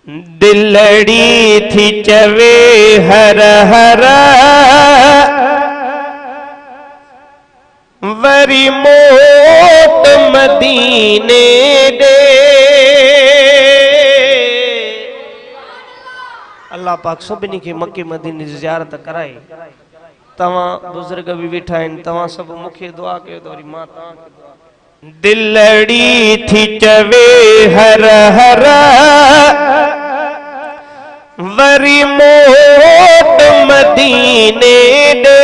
दिलड़ी थी चवे हर हर वरी मोट मदीने दे। अल्लाह पाक सभिनी खे मक्के मदीने जी ज़ियारत कराए। तवां बुजुर्ग भी वेठा आहिनि, तवां सब मुखे दुआ कयो त वरी मां तव्हांखे दुआ। दिलड़ी थी चवे हर हर वरी मोट मदीने दे।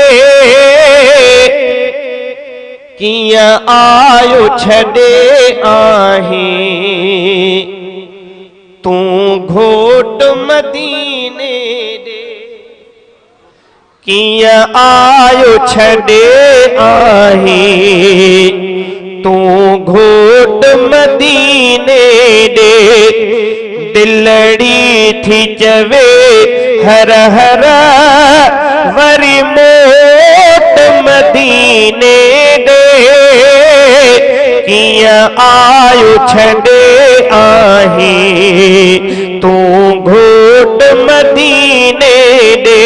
किया आयो छड़े आहीं तू घोट मदीने दे। किया आयो छड़े आहीं तू घोट मदीने दे। दिलड़ी थी चवे हर हर वरी मोट मदीने दे। किया आयो छड़े आहीं तू घोट मदीने दे।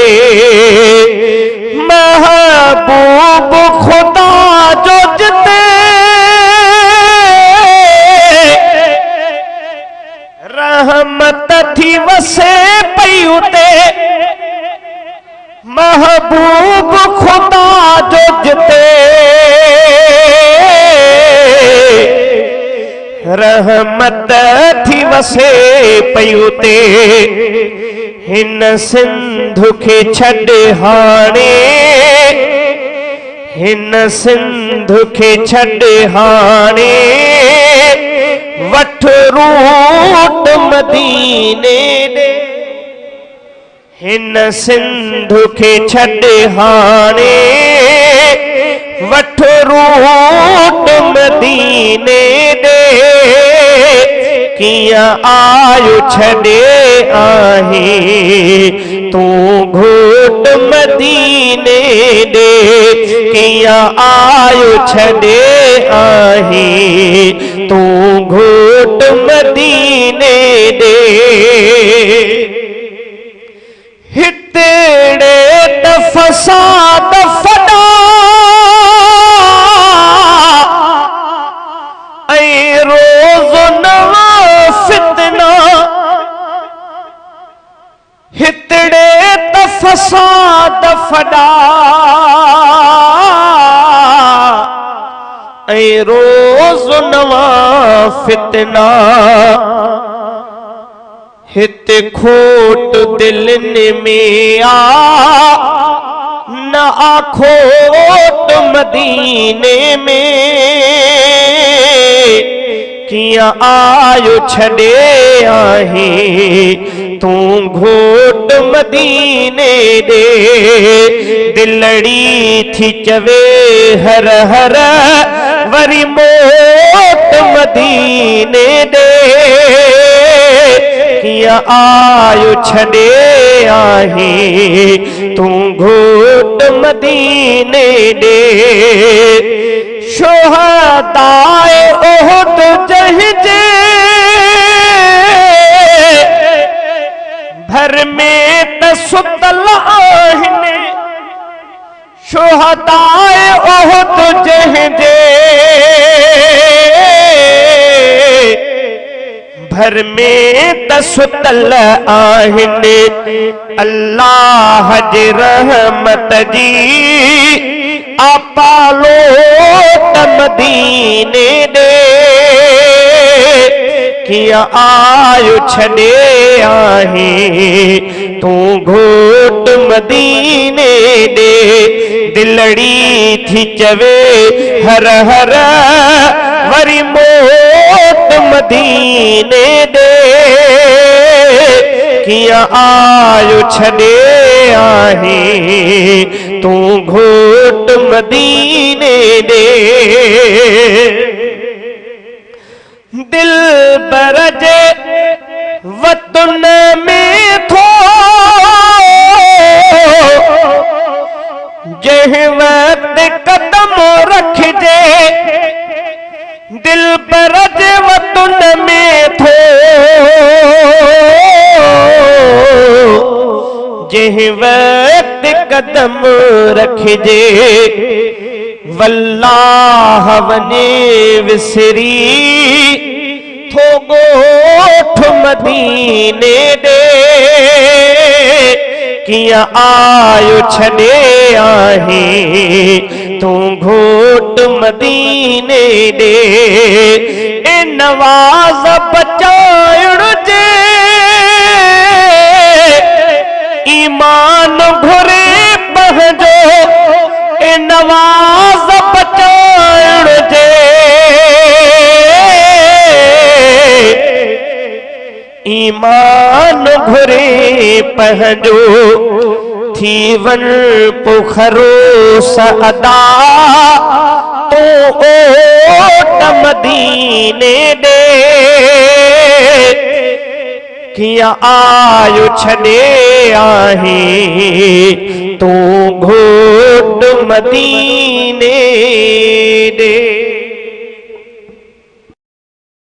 महबूब खुदा जो जिते रहमत थी वसे पई उते। महबूब खुदा जो जिते रहमत थी वसे पई उते। हिन सिंधु खे छॾे हाणे हिन सिंधु खे छॾे हाणे वठ रूट मदीने दे। हिन सिंधु खे छॾे हाणे वठ रूट मदीने दे। किया आयो छड़े आहीं तू घोट मदीने दे। किया आयो छड़े आहीं तू घोट मदीने दे। हितेड़े त फसाद फड़ा ऐं रोज़ नवा फितना। हितड़े त फसाद फड़ा ऐं रोज़ नवा फितना। हिते खोट दिलनि में आ न आखोट मदीने में। किया आयो छड़े आहीं तू घोट मदीने दे। दिलड़ी थी चवे हर हर वरी मोट मदीने दे। किया आयो छड़े आहीं तू घोट मदीने दे। शुहदाए उहद जहिंजे भर में त सुतल आहिनि। शुहदाए उहद जहिंजे भर में त सुतल आहिनि। अल्लाह जी रहमत जी आपालो त मदीने दे। किया आयो छड़े आहीं तू घोट मदीने दे। दिलड़ी थी चवे हर हर वरी मोट मदीने दे। किया आयो छड़े आहीं तू घोट मदीने दे। दिल बरजे वतन में थो जंहिं वक्त कदम रखजे। दिल बरजे वतन में थो जंहिं वक्त कदम रखजे वल्लाह वने विसरी थो ॻोठ मदीने ॾे किया आयो छॾे आहे तूं घोट मदीने ॾे ए नवाज़ बचाइण जे ईमान घुरे पंहिंजो ए नवाज़ बचाइण जे ईमान घुरे पंहिंजो थी वन पुखरोस अदा तो ओट मदीने ॾे किया आयो छॾे आहे तूं घोट मदीने ॾे।